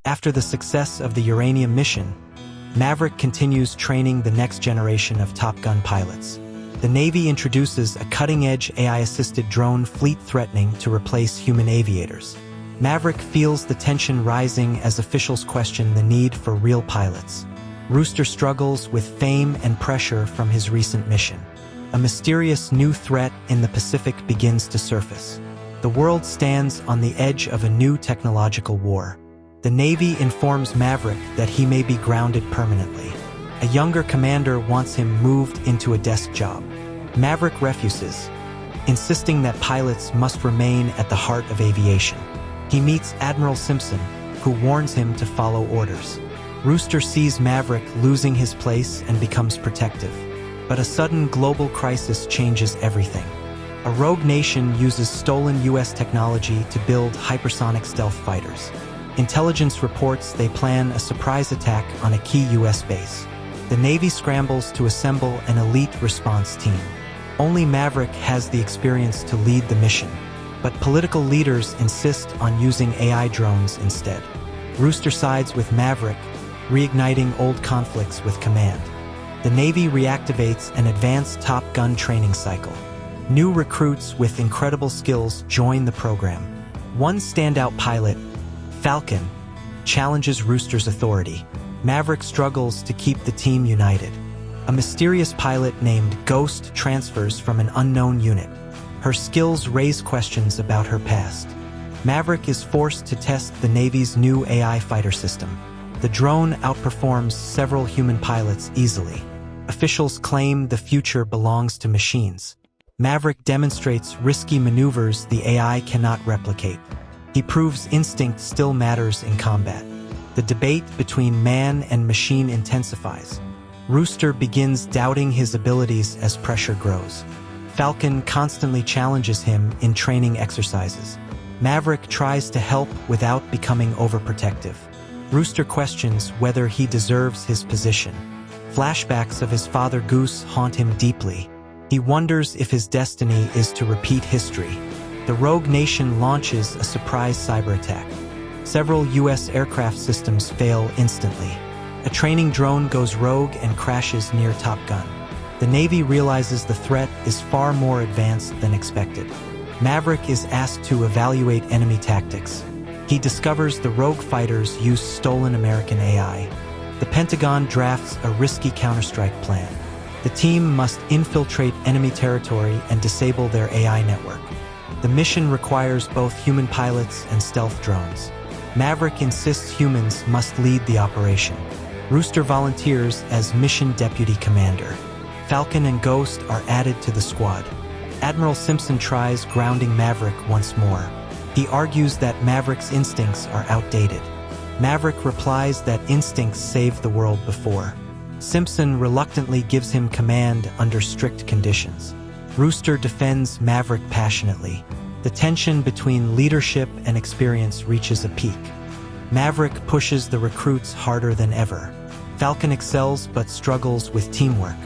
After the success of the uranium mission, Maverick continues training the next generation of Top Gun pilots. The Navy introduces a cutting-edge AI-assisted drone fleet threatening to replace human aviators. Maverick feels the tension rising as officials question the need for real pilots. Rooster struggles with fame and pressure from his recent mission. A mysterious new threat in the Pacific begins to surface. The world stands on the edge of a new technological war. The Navy informs Maverick that he may be grounded permanently. A younger commander wants him moved into a desk job. Maverick refuses, insisting that pilots must remain at the heart of aviation. He meets Admiral Simpson, who warns him to follow orders. Rooster sees Maverick losing his place and becomes protective. But a sudden global crisis changes everything. A rogue nation uses stolen U.S. technology to build hypersonic stealth fighters. Intelligence reports they plan a surprise attack on a key U.S. base. The Navy scrambles to assemble an elite response team. Only Maverick has the experience to lead the mission, but political leaders insist on using AI drones instead. Rooster sides with Maverick, reigniting old conflicts with command. The Navy reactivates an advanced Top Gun training cycle. New recruits with incredible skills join the program. One standout pilot, Falcon, challenges Rooster's authority. Maverick struggles to keep the team united. A mysterious pilot named Ghost transfers from an unknown unit. Her skills raise questions about her past. Maverick is forced to test the Navy's new AI fighter system. The drone outperforms several human pilots easily. Officials claim the future belongs to machines. Maverick demonstrates risky maneuvers the AI cannot replicate. He proves instinct still matters in combat. The debate between man and machine intensifies. Rooster begins doubting his abilities as pressure grows. Falcon constantly challenges him in training exercises. Maverick tries to help without becoming overprotective. Rooster questions whether he deserves his position. Flashbacks of his father Goose haunt him deeply. He wonders if his destiny is to repeat history. The rogue nation launches a surprise cyber attack. Several U.S. aircraft systems fail instantly. A training drone goes rogue and crashes near Top Gun. The Navy realizes the threat is far more advanced than expected. Maverick is asked to evaluate enemy tactics. He discovers the rogue fighters use stolen American AI. The Pentagon drafts a risky counterstrike plan. The team must infiltrate enemy territory and disable their AI network. The mission requires both human pilots and stealth drones. Maverick insists humans must lead the operation. Rooster volunteers as mission deputy commander. Falcon and Ghost are added to the squad. Admiral Simpson tries grounding Maverick once more. He argues that Maverick's instincts are outdated. Maverick replies that instincts saved the world before. Simpson reluctantly gives him command under strict conditions. Rooster defends Maverick passionately. The tension between leadership and experience reaches a peak. Maverick pushes the recruits harder than ever. Falcon excels but struggles with teamwork.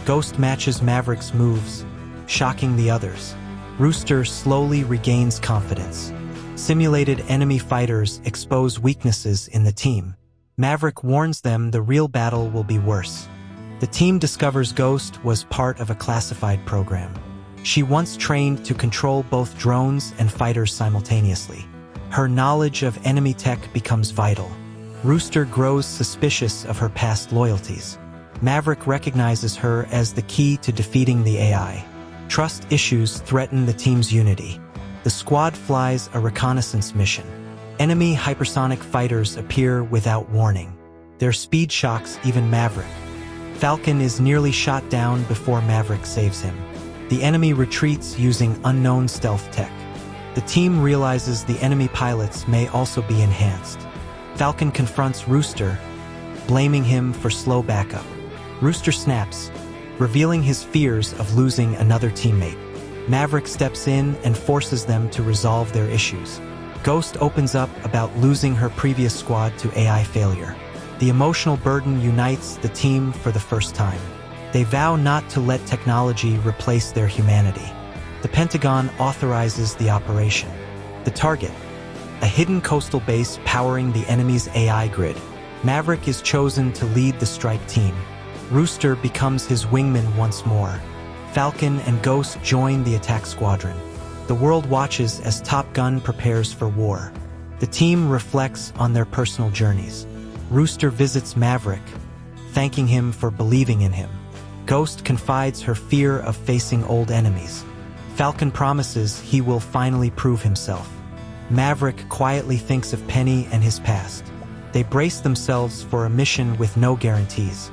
Ghost matches Maverick's moves, shocking the others. Rooster slowly regains confidence. Simulated enemy fighters expose weaknesses in the team. Maverick warns them the real battle will be worse. The team discovers Ghost was part of a classified program. She once trained to control both drones and fighters simultaneously. Her knowledge of enemy tech becomes vital. Rooster grows suspicious of her past loyalties. Maverick recognizes her as the key to defeating the AI. Trust issues threaten the team's unity. The squad flies a reconnaissance mission. Enemy hypersonic fighters appear without warning. Their speed shocks even Maverick. Falcon is nearly shot down before Maverick saves him. The enemy retreats using unknown stealth tech. The team realizes the enemy pilots may also be enhanced. Falcon confronts Rooster, blaming him for slow backup. Rooster snaps, revealing his fears of losing another teammate. Maverick steps in and forces them to resolve their issues. Ghost opens up about losing her previous squad to AI failure. The emotional burden unites the team for the first time. They vow not to let technology replace their humanity. The Pentagon authorizes the operation. The target, a hidden coastal base powering the enemy's AI grid. Maverick is chosen to lead the strike team. Rooster becomes his wingman once more. Falcon and Ghost join the attack squadron. The world watches as Top Gun prepares for war. The team reflects on their personal journeys. Rooster visits Maverick, thanking him for believing in him. Ghost confides her fear of facing old enemies. Falcon promises he will finally prove himself. Maverick quietly thinks of Penny and his past. They brace themselves for a mission with no guarantees.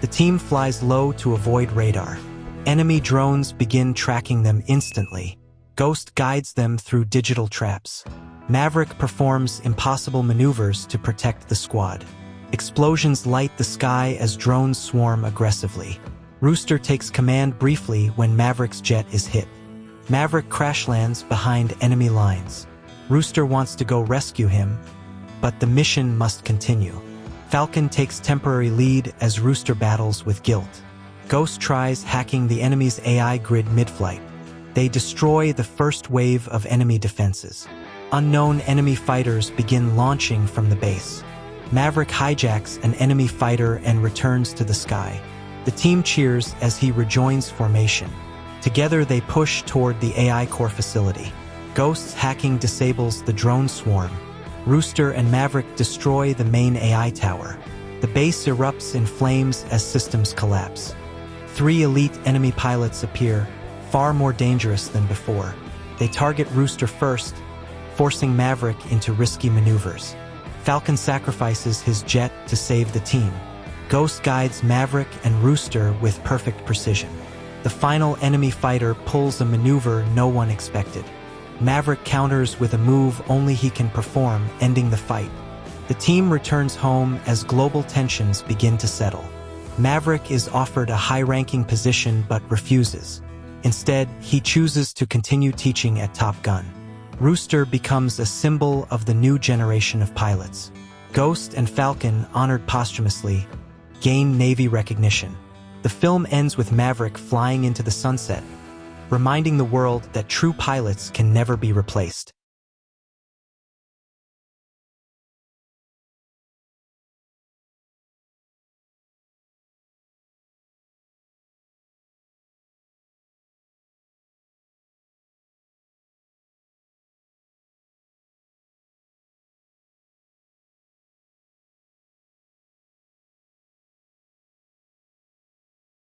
The team flies low to avoid radar. Enemy drones begin tracking them instantly. Ghost guides them through digital traps. Maverick performs impossible maneuvers to protect the squad. Explosions light the sky as drones swarm aggressively. Rooster takes command briefly when Maverick's jet is hit. Maverick crash lands behind enemy lines. Rooster wants to go rescue him, but the mission must continue. Falcon takes temporary lead as Rooster battles with guilt. Ghost tries hacking the enemy's AI grid mid-flight. They destroy the first wave of enemy defenses. Unknown enemy fighters begin launching from the base. Maverick hijacks an enemy fighter and returns to the sky. The team cheers as he rejoins formation. Together they push toward the AI core facility. Ghost's hacking disables the drone swarm. Rooster and Maverick destroy the main AI tower. The base erupts in flames as systems collapse. 3 elite enemy pilots appear, far more dangerous than before. They target Rooster first, forcing Maverick into risky maneuvers. Falcon sacrifices his jet to save the team. Ghost guides Maverick and Rooster with perfect precision. The final enemy fighter pulls a maneuver no one expected. Maverick counters with a move only he can perform, ending the fight. The team returns home as global tensions begin to settle. Maverick is offered a high-ranking position but refuses. Instead, he chooses to continue teaching at Top Gun. Rooster becomes a symbol of the new generation of pilots. Ghost and Falcon, honored posthumously, gain Navy recognition. The film ends with Maverick flying into the sunset, reminding the world that true pilots can never be replaced.